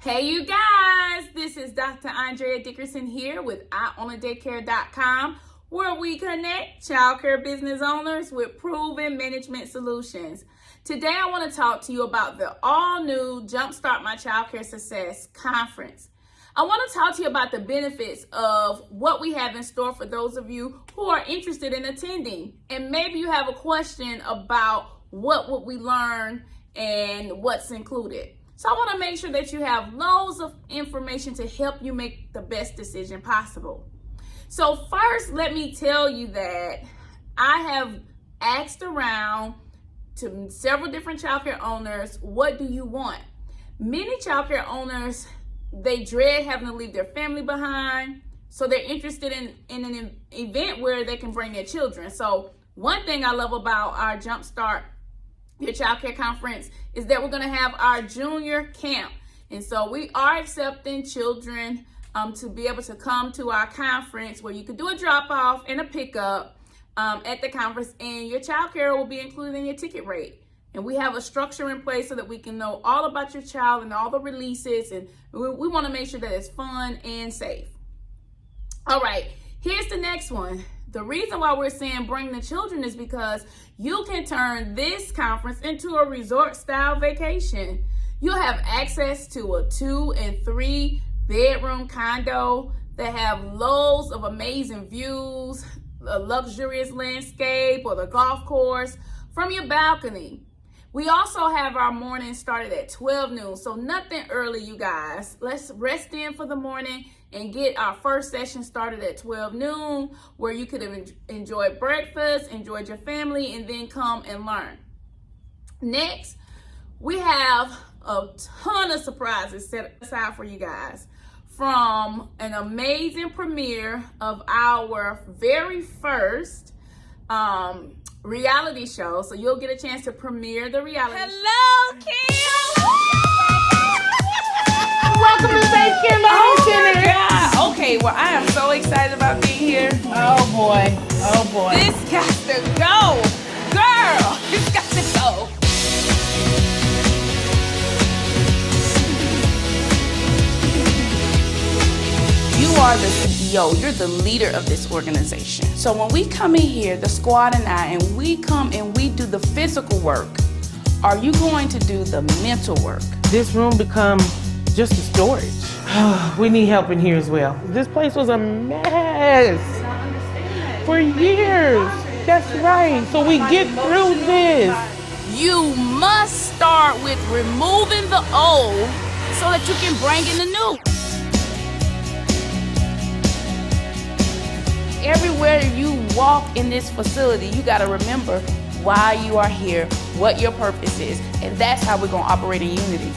Hey you guys, this is Dr. Andrea Dickerson here with IOwnADaycare.com, where we connect childcare business owners with proven management solutions. Today I want to talk to you about the all-new Jumpstart My Childcare Success Conference. I want to talk to you about the benefits of what we have in store for those of you who are interested in attending. And maybe you have a question about what would we learn and what's included. So I want to make sure that you have loads of information to help you make the best decision possible. So first, let me tell you that I have asked around to several different childcare owners, what do you want? Many childcare owners, they dread having to leave their family behind. So they're interested in an event where they can bring their children. So one thing I love about our Jumpstart Your Childcare Conference is that we're going to have our junior camp. And so we are accepting children to be able to come to our conference where you could do a drop off and a pickup at the conference, and your childcare will be included in your ticket rate. And we have a structure in place so that we can know all about your child and all the releases, and we want to make sure that it's fun and safe. All right, here's the next one. The reason why we're saying bring the children is because you can turn this conference into a resort style vacation. You'll have access to a 2 and 3 bedroom condo that have loads of amazing views, a luxurious landscape, or the golf course from your balcony. We also have our morning started at 12 noon, so nothing early, you guys. Let's rest in for the morning and get our first session started at 12 noon, where you could have enjoyed breakfast, enjoyed your family, and then come and learn. Next, we have a ton of surprises set aside for you guys, from an amazing premiere of our very first reality show. So you'll get a chance to premiere the reality show. Hello, Kim! Welcome to Faith Care Learning Center. God. Okay, well, I am so excited about being here. Oh boy. Oh boy. This got to go. Girl, this got to go. You are the CEO. You're the leader of this organization. So when we come in here, the squad and I, and we come and we do the physical work, are you going to do the mental work? This room becomes just a storage. We need help in here as well. This place was a mess for years. That's right. So we get through this. You must start with removing the old so that you can bring in the new. Everywhere you walk in this facility, you got to remember why you are here, what your purpose is, and that's how we're going to operate in unity.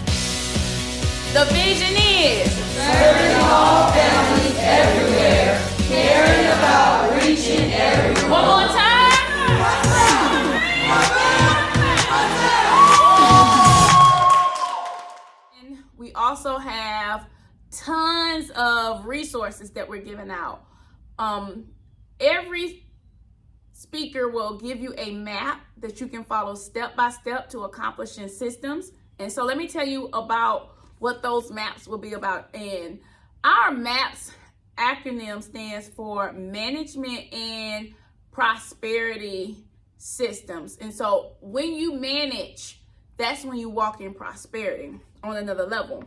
The vision is serving all families everywhere, caring about reaching everyone. One more time. We also have tons of resources that we're giving out. Every speaker will give you a map that you can follow step by step to accomplishing systems. And so let me tell you about what those maps will be about. And our MAPS acronym stands for Management and Prosperity Systems. And so when you manage, that's when you walk in prosperity on another level.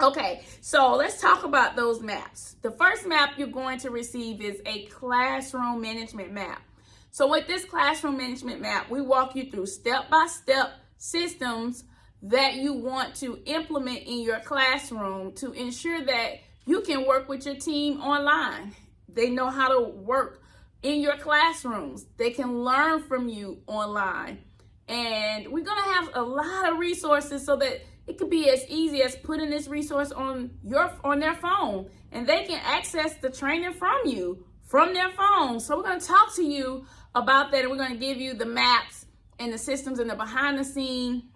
Okay, so let's talk about those maps. The first map you're going to receive is a classroom management map. So with this classroom management map, we walk you through step-by-step systems that you want to implement in your classroom to ensure that you can work with your team online. They know how to work in your classrooms. They can learn from you online. And we're gonna have a lot of resources so that it could be as easy as putting this resource on their phone, and they can access the training from you from their phone. So we're going to talk to you about that, and we're going to give you the maps and the systems and the behind the scene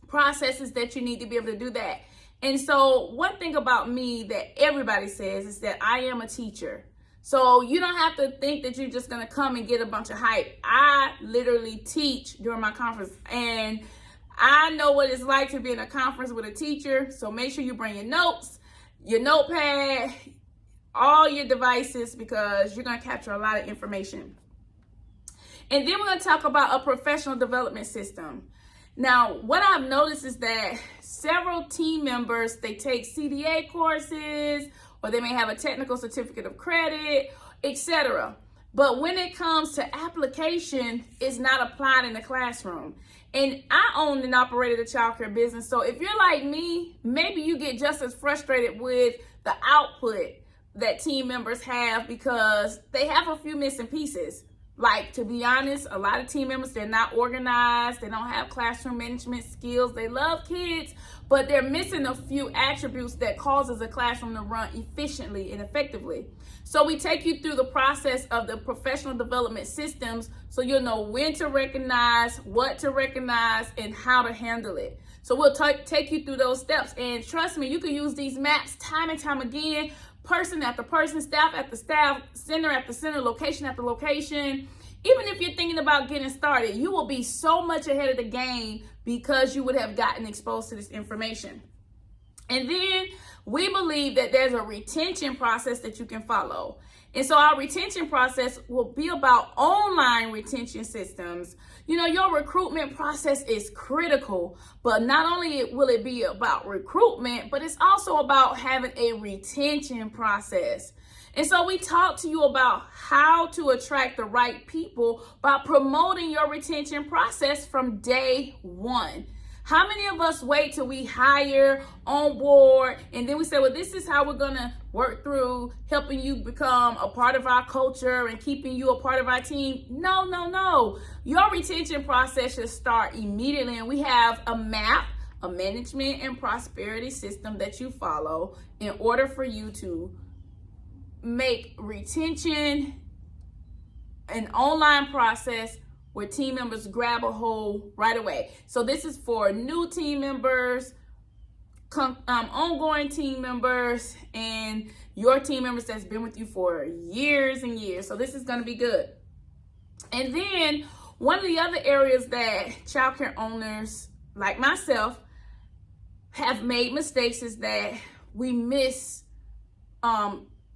processes that you need to be able to do that. And so one thing about me that everybody says is that I am a teacher. So you don't have to think that you're just going to come and get a bunch of hype. I literally teach during my conference, and I know what it's like to be in a conference with a teacher, so make sure you bring your notes, your notepad, all your devices, because you're going to capture a lot of information. And then we're going to talk about a professional development system. Now, what I've noticed is that several team members, they take CDA courses, or they may have a technical certificate of credit, etc. But when it comes to application, it's not applied in the classroom. And I own and operated a childcare business. So if you're like me, maybe you get just as frustrated with the output that team members have because they have a few missing pieces. Like, to be honest, a lot of team members, they're not organized. They don't have classroom management skills. They love kids, but they're missing a few attributes that causes a classroom to run efficiently and effectively. So we take you through the process of the professional development systems so you'll know when to recognize, what to recognize, and how to handle it. So we'll take you through those steps. And trust me, you can use these maps time and time again, person after person, staff after staff, center after center, location after location. Even if you're thinking about getting started, you will be so much ahead of the game because you would have gotten exposed to this information. And then we believe that there's a retention process that you can follow. And so our retention process will be about online retention systems. You know, your recruitment process is critical, but not only will it be about recruitment, but it's also about having a retention process. And so we talk to you about how to attract the right people by promoting your retention process from day one. How many of us wait till we hire, on board, and then we say, well, this is how we're going to work through helping you become a part of our culture and keeping you a part of our team? No, no, no. Your retention process should start immediately, and we have a map, a management and prosperity system that you follow in order for you to make retention an online process where team members grab a hold right away. So this is for new team members, ongoing team members, and your team members that's been with you for years and years. So this is going to be good. And then one of the other areas that childcare owners like myself have made mistakes is that we miss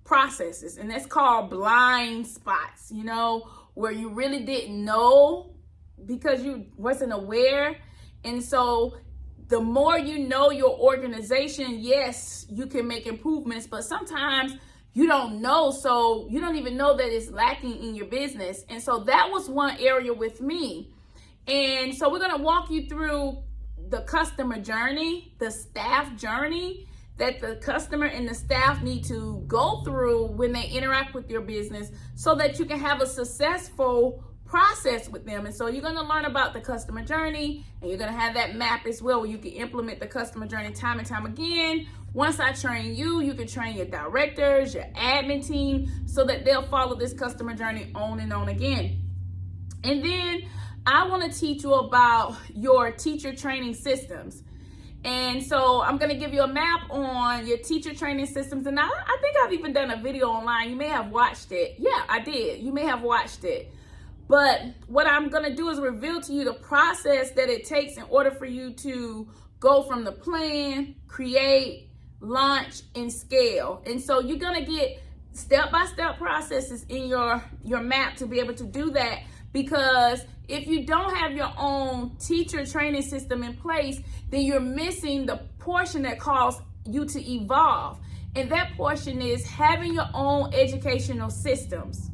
processes, and that's called blind spots, you know, where you really didn't know because you wasn't aware. And so the more you know your organization, yes, you can make improvements, but sometimes you don't know, so you don't even know that it's lacking in your business. And so that was one area with me. And so we're going to walk you through the customer journey, the staff journey that the customer and the staff need to go through when they interact with your business so that you can have a successful process with them. And so you're going to learn about the customer journey, and you're going to have that map as well where you can implement the customer journey time and time again. Once I train you, you can train your directors, your admin team, so that they'll follow this customer journey on and on again. And then I want to teach you about your teacher training systems. And so I'm going to give you a map on your teacher training systems. And I think I've even done a video online. You may have watched it. Yeah, I did. You may have watched it. But what I'm going to do is reveal to you the process that it takes in order for you to go from the plan, create, launch, and scale. And so you're going to get step-by-step processes in your map to be able to do that, because if you don't have your own teacher training system in place, then you're missing the portion that calls you to evolve. And that portion is having your own educational systems.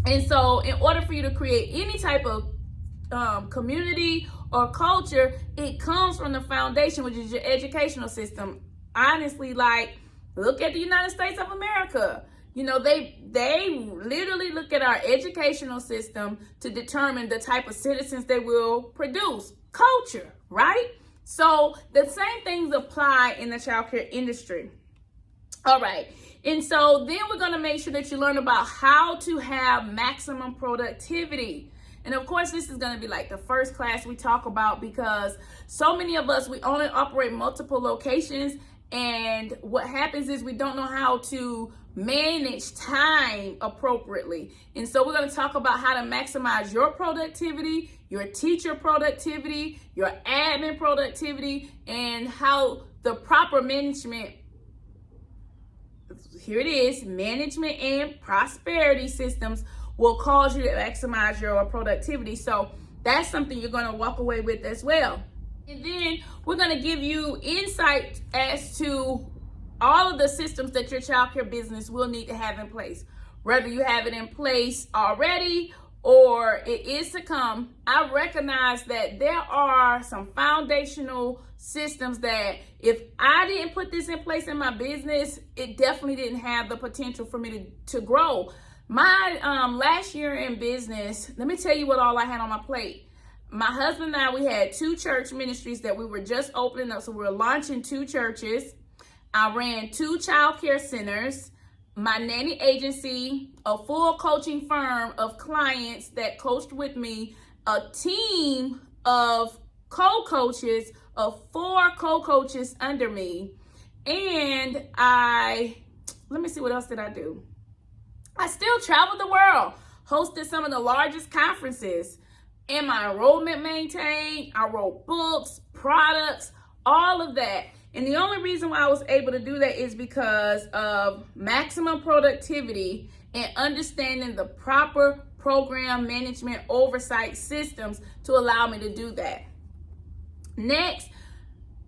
And so in order for you to create any type of community or culture, it comes from the foundation, which is your educational system. Honestly, like, look at the United States of America. You know, they literally look at our educational system to determine the type of citizens they will produce. Culture, right? So the same things apply in the childcare industry. All right. And so then we're going to make sure that you learn about how to have maximum productivity. And of course, this is going to be like the first class we talk about, because so many of us, we only operate multiple locations. And what happens is we don't know how to manage time appropriately. And so we're going to talk about how to maximize your productivity, your teacher productivity, your admin productivity, and how the proper management, here it is, management and prosperity systems will cause you to maximize your productivity. So that's something you're going to walk away with as well. And then we're going to give you insight as to all of the systems that your childcare business will need to have in place. Whether you have it in place already or it is to come, I recognize that there are some foundational systems that if I didn't put this in place in my business, it definitely didn't have the potential for me to grow. My last year in business, let me tell you what all I had on my plate. My husband and I, we had 2 church ministries that we were just opening up. So we were launching 2 churches. I ran 2 childcare centers, my nanny agency, a full coaching firm of clients that coached with me, a team of co-coaches, of 4 co-coaches under me. And let me see, what else did I do? I still traveled the world, hosted some of the largest conferences, and my enrollment maintained. I wrote books, products, all of that. And the only reason why I was able to do that is because of maximum productivity and understanding the proper program management oversight systems to allow me to do that. Next,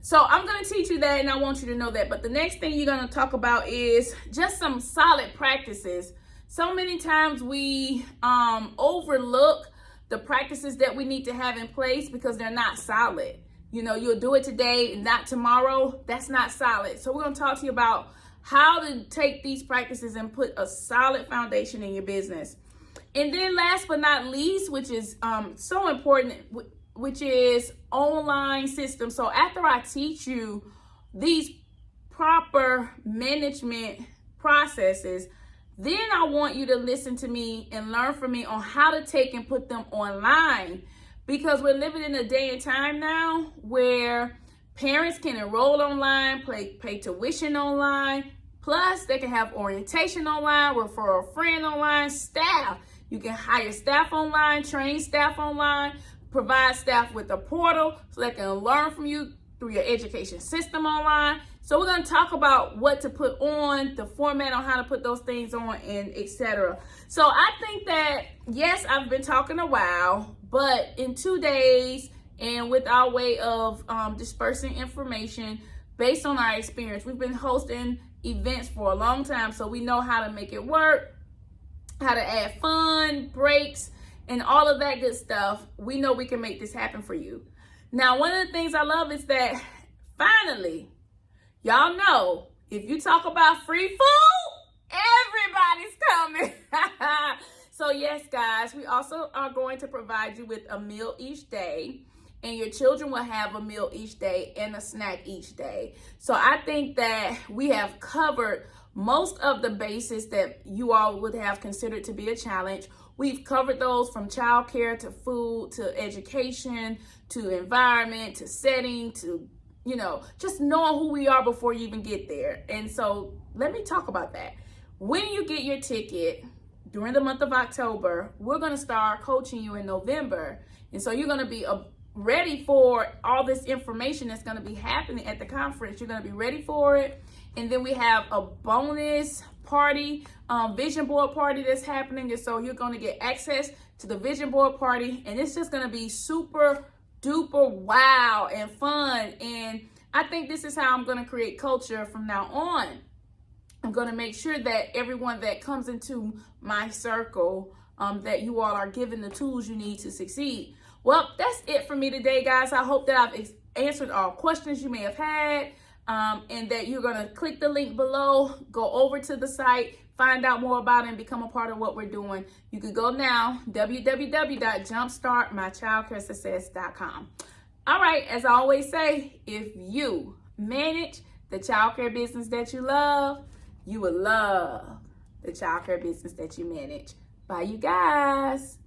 so I'm going to teach you that, and I want you to know that. But the next thing you're going to talk about is just some solid practices. So many times we overlook the practices that we need to have in place because they're not solid. You know, you'll do it today and not tomorrow. That's not solid. So we're going to talk to you about how to take these practices and put a solid foundation in your business. And then last but not least, which is so important, which is online systems. So after I teach you these proper management processes, then I want you to listen to me and learn from me on how to take and put them online. Because we're living in a day and time now where parents can enroll online, pay tuition online, plus they can have orientation online, refer a friend online, staff. You can hire staff online, train staff online, provide staff with a portal so they can learn from you through your education system online. So we're going to talk about what to put on, the format on how to put those things on, and etc. So I think that, yes, I've been talking a while, but in 2 days and with our way of dispersing information based on our experience, we've been hosting events for a long time, so we know how to make it work, how to add fun, breaks, and all of that good stuff. We know we can make this happen for you. Now, one of the things I love is that finally, y'all know, if you talk about free food, everybody's coming. So yes, guys, we also are going to provide you with a meal each day, and your children will have a meal each day and a snack each day. So I think that we have covered most of the bases that you all would have considered to be a challenge. We've covered those from childcare to food to education to environment to setting to, you know, just knowing who we are before you even get there. And so let me talk about that. When you get your ticket during the month of October, we're going to start coaching you in November. And so you're going to be ready for all this information that's going to be happening at the conference. You're going to be ready for it. And then we have a bonus party, vision board party that's happening. And so you're going to get access to the vision board party. And it's just going to be super duper wow and fun. And I think this is how I'm going to create culture from now on. I'm going to make sure that everyone that comes into my circle, that you all are given the tools you need to succeed. Well, that's it for me today, guys. I hope that I've answered all questions you may have had, and that you're going to click the link below, go over to the site, find out more about it, and become a part of what we're doing. You can go now, www.JumpstartMyChildcareSuccess.com. All right, as I always say, if you manage the childcare business that you love, you will love the childcare business that you manage. Bye, you guys.